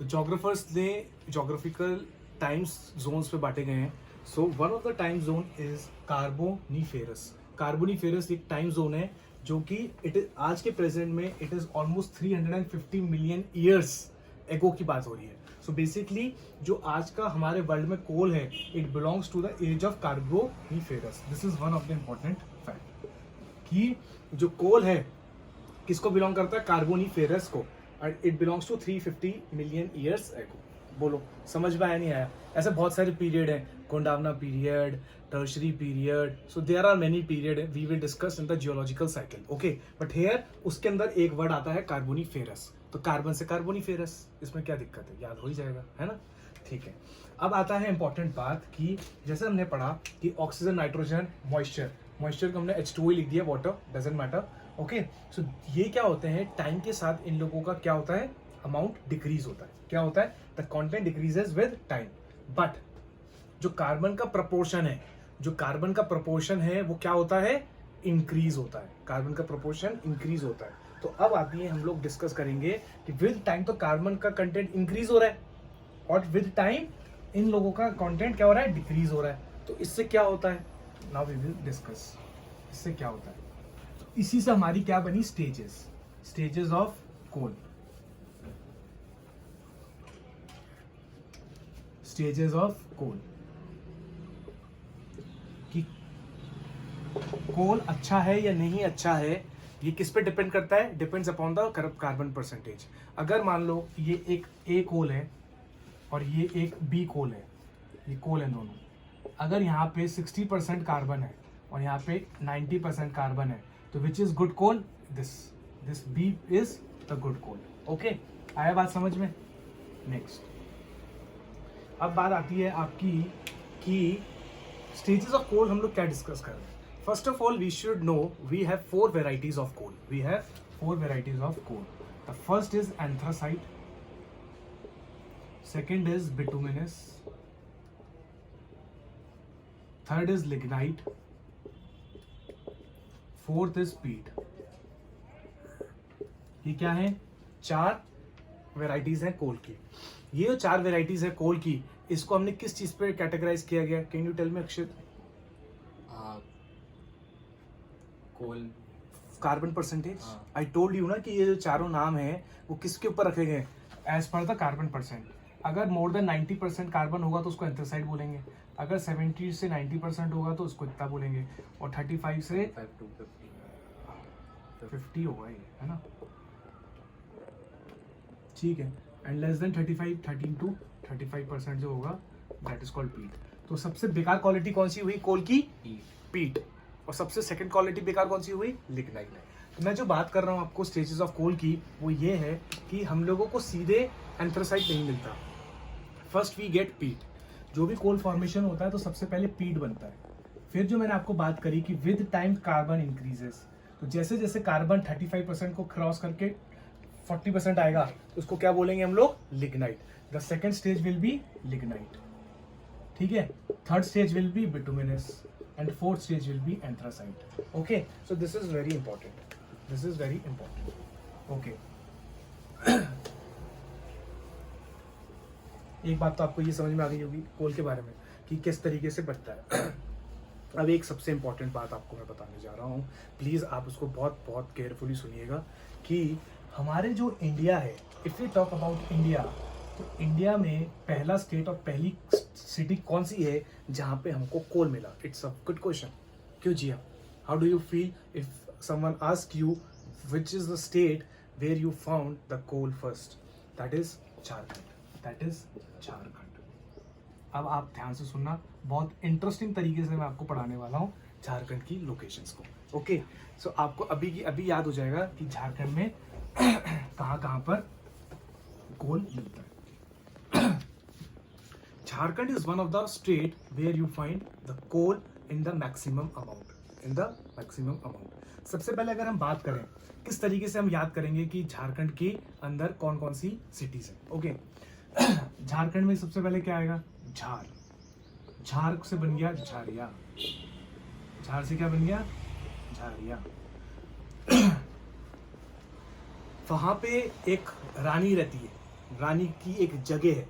Geographers ने geographical times Jones पे बांटे गए हैं. So one of the time zone is Carboniferous. Carboniferous एक टाइम जोन है जो कि इट इज आज के प्रेजेंट में it is almost 350 million years एगो की बात हो रही है. सो बेसिकली जो आज का हमारे वर्ल्ड में कोल है it belongs to the age of carboniferous. This is one of the important fact कि जो कोल है किसको बिलोंग करता है, कार्बोनीफेरस को. It belongs to 350 million years ago. बोलो समझ में आया नहीं आया. ऐसे बहुत सारे पीरियड हैं, Gondwana period, tertiary period. So there are many period we will discuss in the geological cycle. Okay, but here उसके अंदर एक वर्ड आता है कार्बोनीफेरस. तो कार्बन से कार्बोनीफेरस, इसमें क्या दिक्कत है, याद हो ही जाएगा, है ना. ठीक है, अब आता है इंपॉर्टेंट बात कि जैसे हमने पढ़ा कि ऑक्सीजन, नाइट्रोजन, मॉइस्चर. मॉइस्चर को हमने H2O लिख दिया, वाटर डजंट मैटर. ओके, सो ये क्या होते हैं, टाइम के साथ इन लोगों का क्या होता है, अमाउंट डिक्रीज होता है. क्या होता है, the content decreases with time. But जो कार्बन का प्रपोर्शन है, जो कार्बन का प्रपोर्शन है वो क्या होता है, इंक्रीज होता है. कार्बन का प्रपोर्शन इंक्रीज होता है. तो अब आती है, हम लोग डिस्कस करेंगे कि विद टाइम तो कार्बन का कंटेंट इंक्रीज हो रहा है और विद टाइम इन लोगों का कंटेंट क्या हो रहा है, डिक्रीज हो रहा है. तो इससे क्या होता है, नाउ वी विल डिस्कस. इससे क्या होता है, इसी से हमारी क्या बनी, stages. Stages of coal. Stages of coal कि कोल अच्छा है या नहीं अच्छा है, ये किस पे डिपेंड करता है, depends upon the carbon percentage. अगर मान लो ये एक ए कोल है और ये एक बी कोल है, ये कोल है दोनों. अगर यहाँ पे 60% कार्बन है और यहाँ पे 90% कार्बन है, तो which is good coal, this B is the good coal. Okay, आया बात समझ में. नेक्स्ट, अब बात आती है आपकी कि स्टेजेस ऑफ कोल हम लोग क्या डिस्कस कर रहे हैं. First of all we should know we have 4 varieties of coal. We have 4 varieties of coal. The first is anthracite, second is bituminous, third is lignite, fourth is peat. ये क्या है, 4 varieties हैं कोल की. ये जो 4 वेराइटीज है कोल की, इसको हमने किस चीज पे कैटेगराइज किया गया, can you tell me Akshit. Coal carbon percentage. I told you ना कि ये जो चारों नाम है वो किसके ऊपर रखे गए, as per the carbon percent. अगर मोर देन 90% कार्बन होगा तो उसको एंथ्रासाइड बोलेंगे. अगर 70 से 90% होगा तो उसको इतना बोलेंगे. और 35 से 50 होगा ये, है ना. ठीक है. एंड लेस देन 35, 13 to 35% जो होगा दैट इज कॉल्ड पीट. तो सबसे बेकार क्वालिटी कौन सी हुई कोल की, पीट. और सबसे सेकंड क्वालिटी बेकार कौन सी हुई, लिग्नाइट. तो मैं जो बात कर रहा हूँ आपको स्टेजेस ऑफ कोल की, वो ये है कि हम लोगों को सीधे एंथ्रासाइट नहीं मिलता. फर्स्ट वी गेट पीट. जो भी कोल फॉर्मेशन होता है तो सबसे पहले पीट बनता है. फिर जो मैंने आपको बात करी कि विद टाइम कार्बन इंक्रीजेस, तो जैसे जैसे कार्बन 35% को क्रॉस करके 40% आएगा तो उसको क्या बोलेंगे हम लोग, lignite. The second stage will be lignite. ठीक है. Third stage will be bituminous and fourth stage will be anthracite. Okay, so this is very important. This is very important. Okay. एक बात तो आपको ये समझ में आ गई होगी कोल के बारे में कि किस तरीके से बनता है. अब एक सबसे इम्पोर्टेंट बात आपको मैं बताने जा रहा हूँ, प्लीज़ आप उसको बहुत बहुत केयरफुली सुनिएगा कि हमारे जो इंडिया है, if you talk about India, तो इंडिया में पहला स्टेट और पहली सिटी कौन सी है जहाँ पे हमको कोल मिला. It's a good question. क्यों जी हाँ, how do you feel if someone ask you which is the state where you found the coal first, that is Jharkhand. That is Jharkhand. अब आप ध्यान से सुनना, बहुत इंटरेस्टिंग तरीके से मैं आपको पढ़ाने वाला हूँ झारखंड की लोकेशंस को. ओके, सो आपको अभी की अभी याद हो जाएगा कि झारखंड में कहाँ कहाँ पर कोल मिलता है. Jharkhand is one of the state where you find the coal in the maximum amount. In the maximum amount. सबसे पहले अगर हम बात करें किस तरीके से हम याद करेंगे कि झारखंड के अंदर कौन कौन सी सिटीज है. ओके, झारखंड में सबसे पहले क्या आएगा, झार. झार से बन गया झारिया. झार से क्या बन गया, झारिया. वहां पे एक रानी रहती है. रानी की एक जगह है,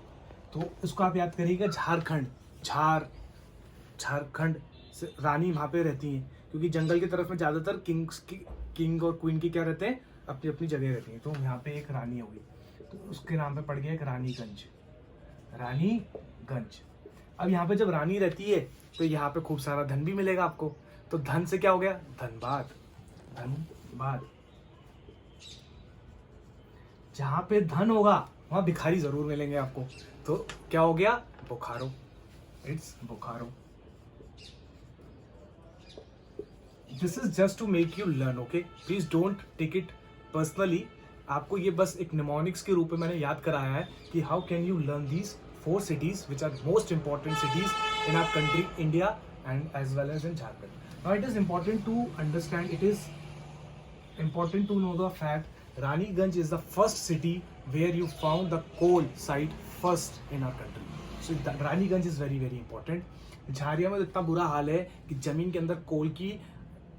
तो इसको आप याद करिएगा झारखंड। झारखंड से रानी वहाँ पे रहती हैं, क्योंकि जंगल की तरफ में ज़्यादातर किंग और क्वीन की क्या रहते हैं, अपनी अपनी जगह रहती हैं। तो यहाँ पे एक रानी होगी, तो उसके नाम पे पड़ गया एक रानीगंज। रानीगंज। अब यहाँ पे जब रानी रहती है तो यहाँ पे खूब सारा धन भी मिलेगा आपको। तो धन से क्या हो गया, धनबाद। धनबाद। जहाँ पे धन होगा वहाँ भिखारी जरूर मिलेंगे आपको, तो क्या हो गया, Bokaro. It's Bokaro. This is just to make you learn, okay, please don't take it personally. आपको ये बस एक निमोनिक्स के रूप में मैंने याद कराया है कि how can you learn these 4 cities which are most important cities in our country India and as well as in Jharkhand. Now it is important to understand, it is important to know the fact Raniganj is the first city where you found the coal site first in our country. So Raniganj is very very important. झारिया में इतना बुरा हाल है कि जमीन के अंदर कोल की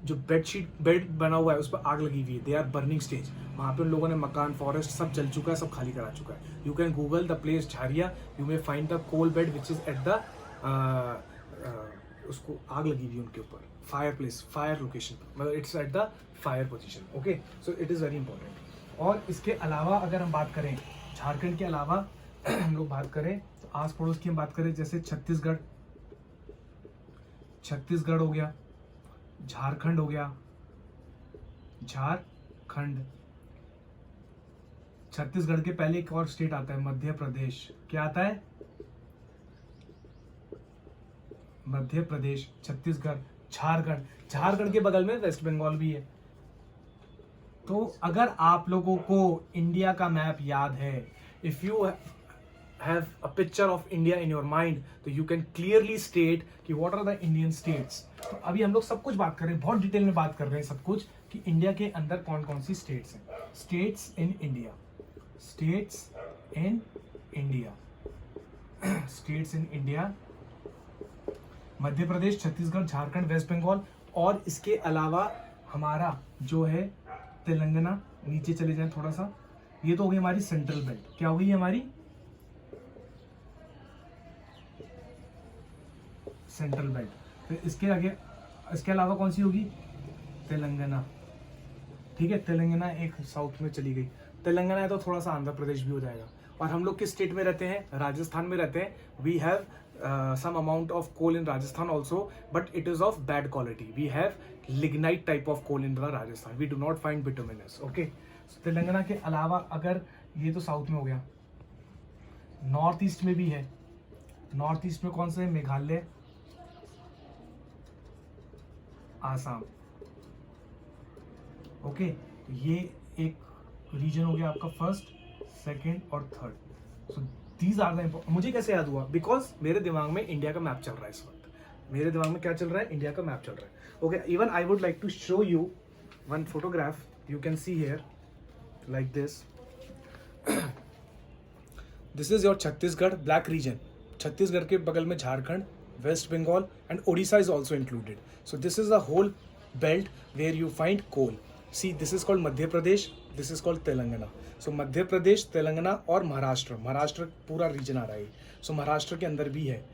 जो बेड बना हुआ है उस पर आग लगी हुई है, दे आर बर्निंग स्टेज। वहाँ पे उन लोगों ने मकान, फॉरेस्ट सब जल चुका है, सब खाली करा चुका है। You can google the place Jharia, you may find the coal bed which is at the उसको आग लगी हुई है उनके ऊपर, फायर प्लेस, फायर लोकेशन, मतलब it's at the fire position, okay. So it is very important. और इसके अलावा अगर हम बात करें झारखंड के अलावा हम लोग बात करें तो आस पड़ोस की हम बात करें, जैसे छत्तीसगढ़ हो गया, झारखंड हो गया, झारखंड। छत्तीसगढ़ के पहले एक और स्टेट आता है मध्य प्रदेश। क्या आता है, मध्य प्रदेश, छत्तीसगढ़, झारखंड। झारखंड के बगल में वेस्ट बंगाल भी है। तो अगर आप लोगों को इंडिया का मैप याद है, if you have a picture of India in your mind, तो you can clearly state कि what are the Indian states। तो अभी हम लोग सब कुछ बात कर रहे हैं, बहुत डिटेल में बात कर रहे हैं सब कुछ कि इंडिया के अंदर कौन कौन सी स्टेट्स हैं। States in India, states in India, states in India, Madhya Pradesh, Chhattisgarh, Jharkhand, West Bengal. और इसके अलावा हमारा जो है तेलंगाना, नीचे चले जाए थोड़ा सा, ये तो हो गई हमारी सेंट्रल बेल्ट। क्या हो गई हमारी सेंट्रल बेल्ट। फिर इसके आगे, इसके अलावा कौन सी होगी, तेलंगाना, ठीक है। तेलंगाना एक साउथ में चली गई, तेलंगाना है तो थोड़ा सा आंध्र प्रदेश भी हो जाएगा। और हम लोग किस स्टेट में रहते हैं, राजस्थान में रहते हैं। We have some amount of coal in Rajasthan also, but it is of bad quality. We have lignite type of coal in the Rajasthan. We do not find bituminous. Okay. So, Telangana के अलावा अगर ये तो south में हो गया, north east में भी है। नॉर्थ ईस्ट में कौन सा है, मेघालय, आसाम, ओके। ये एक रीजन हो गया आपका फर्स्ट, सेकंड और third. So these are the. मुझे कैसे याद हुआ, बिकॉज मेरे दिमाग में इंडिया का मैप चल रहा है इस वक्त। मेरे दिमाग में क्या चल रहा है, इंडिया का मैप चल रहा है, okay. Even I would like to show you one photograph, you can see here like this. This is your Chhattisgarh black region. Chhattisgarh के बगल में Jharkhand, West Bengal and Odisha is also included. So this is the whole belt where you find coal. See, this is called Madhya Pradesh, this is called Telangana. So Madhya Pradesh, Telangana और महाराष्ट्र पूरा reason आ रहा है। So Maharashtra के अंदर भी है।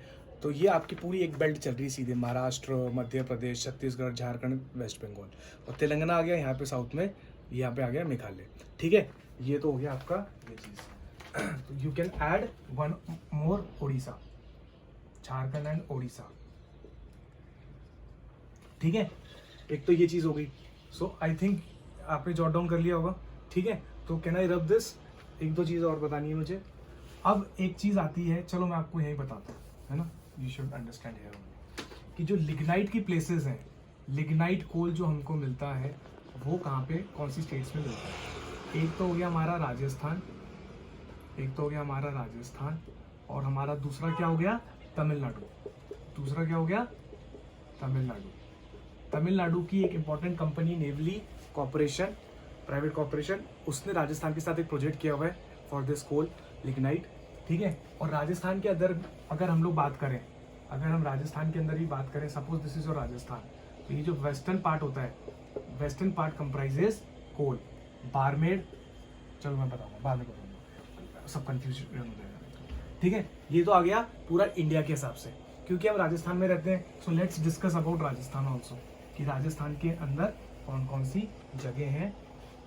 तो ये आपकी पूरी एक बेल्ट चल रही है सीधे, महाराष्ट्र, मध्य प्रदेश, छत्तीसगढ़, झारखंड, वेस्ट बंगाल। और तेलंगाना आ गया यहाँ पे साउथ में, यहाँ पे आ गया मेघालय, ठीक है। ये तो हो गया आपका ये चीज़। तो you can add one more, Orissa, Jharkhand and Odisha, ठीक है। एक तो ये चीज हो गई। सो आई थिंक आपने जॉट डाउन कर लिया होगा, ठीक है। तो कैन आई रब दिस, एक दो चीज और बतानी है मुझे। अब एक चीज आती है, चलो मैं आपको यही बताता हूँ, है ना, यू शुड अंडरस्टैंड हियर कि जो लिग्नाइट की प्लेसेस हैं, लिग्नाइट कोल जो हमको मिलता है वो कहाँ पे, कौन सी स्टेट्स में मिलता है। एक तो हो गया हमारा राजस्थान, एक तो हो गया हमारा राजस्थान, और हमारा दूसरा क्या हो गया, तमिलनाडु। दूसरा क्या हो गया, तमिलनाडु। तमिलनाडु की एक important company Neyveli corporation, private corporation, उसने राजस्थान के साथ एक प्रोजेक्ट किया हुआ है फॉर दिस कोल लिग्नाइट, ठीक है। और राजस्थान के अंदर अगर हम लोग बात करें, अगर हम राजस्थान के अंदर ही बात करें, suppose this is your Rajasthan, तो ये जो वेस्टर्न पार्ट होता है, वेस्टर्न पार्ट कंप्राइजेस कोल, बारमेर, चलो मैं बताऊंगा बाद में बताऊंगा। सब कंफ्यूजन हो जाएगा। ठीक है, ये तो आ गया पूरा इंडिया के हिसाब से, क्योंकि हम राजस्थान में रहते हैं। So let's discuss about Rajasthan also, कि राजस्थान के अंदर कौन कौन सी जगह हैं।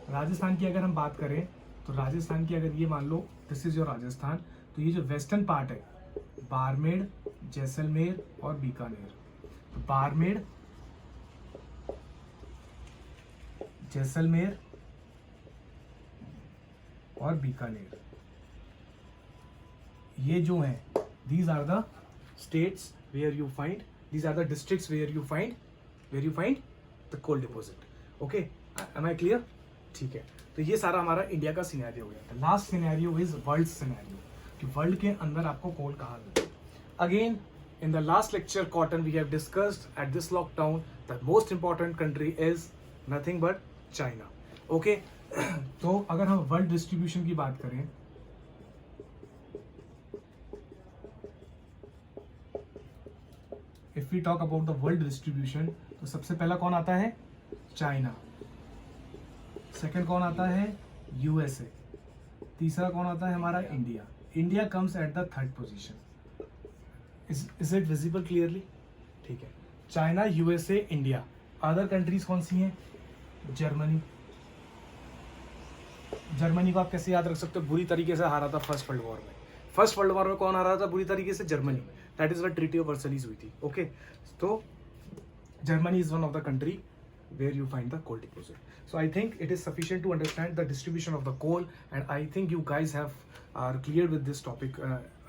राजस्थान की अगर हम बात करें तो राजस्थान की अगर ये मान लो दिस इज योर राजस्थान, तो ये जो वेस्टर्न पार्ट है, बाड़मेर, जैसलमेर और बीकानेर। तो बाड़मेर, जैसलमेर और बीकानेर, ये जो हैं, these are the states where you find, these are the districts where you find the coal deposit. Okay, am I clear? ठीक है, तो ये सारा हमारा इंडिया का सिनेरियो हो गया। Last scenario is world scenario, कि वर्ल्ड के अंदर आपको कोल कहाँ मिलता है। Again in the last lecture cotton we have discussed at this lockdown the most important country is nothing but China. Okay, तो अगर हम वर्ल्ड डिस्ट्रीब्यूशन की बात करें, if we talk about the world distribution, तो सबसे पहला कौन आता है? चाइना। सेकंड कौन आता है? यूएसए। तीसरा कौन आता है? हमारा India. India comes at the third position. Is it visible clearly? ठीक है, China, USA, India. Other countries कौन सी हैं? जर्मनी। जर्मनी को आप कैसे याद रख सकते हो? बुरी तरीके से हारा था फर्स्ट वर्ल्ड वॉर में। फर्स्ट वर्ल्ड वॉर में कौन हारा था बुरी तरीके से? Germany. That is the treaty of Versailles हुई थी। ओके, तो Germany is one of the country where you find the coal deposit. So I think it is sufficient to understand the distribution of the coal, and I think you guys are clear with this topic.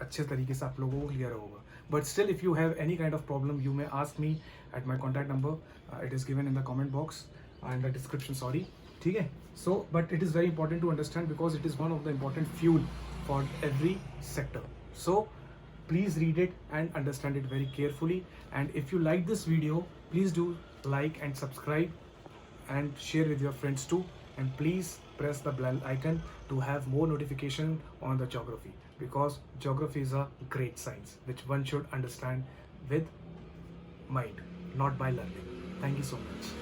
अच्छे तरीके से आप लोगों को clear होगा। But still, if you have any kind of problem, you may ask me at my contact number. It is given in the comment box and the description. Sorry, ठीक है? So, but it is very important to understand because it is one of the important fuel for every sector. So, please read it and understand it very carefully. And if you like this video, please do like and subscribe and share with your friends too, and please press the bell icon to have more notification on the geography, because geography is a great science which one should understand with mind, not by learning. Thank you so much.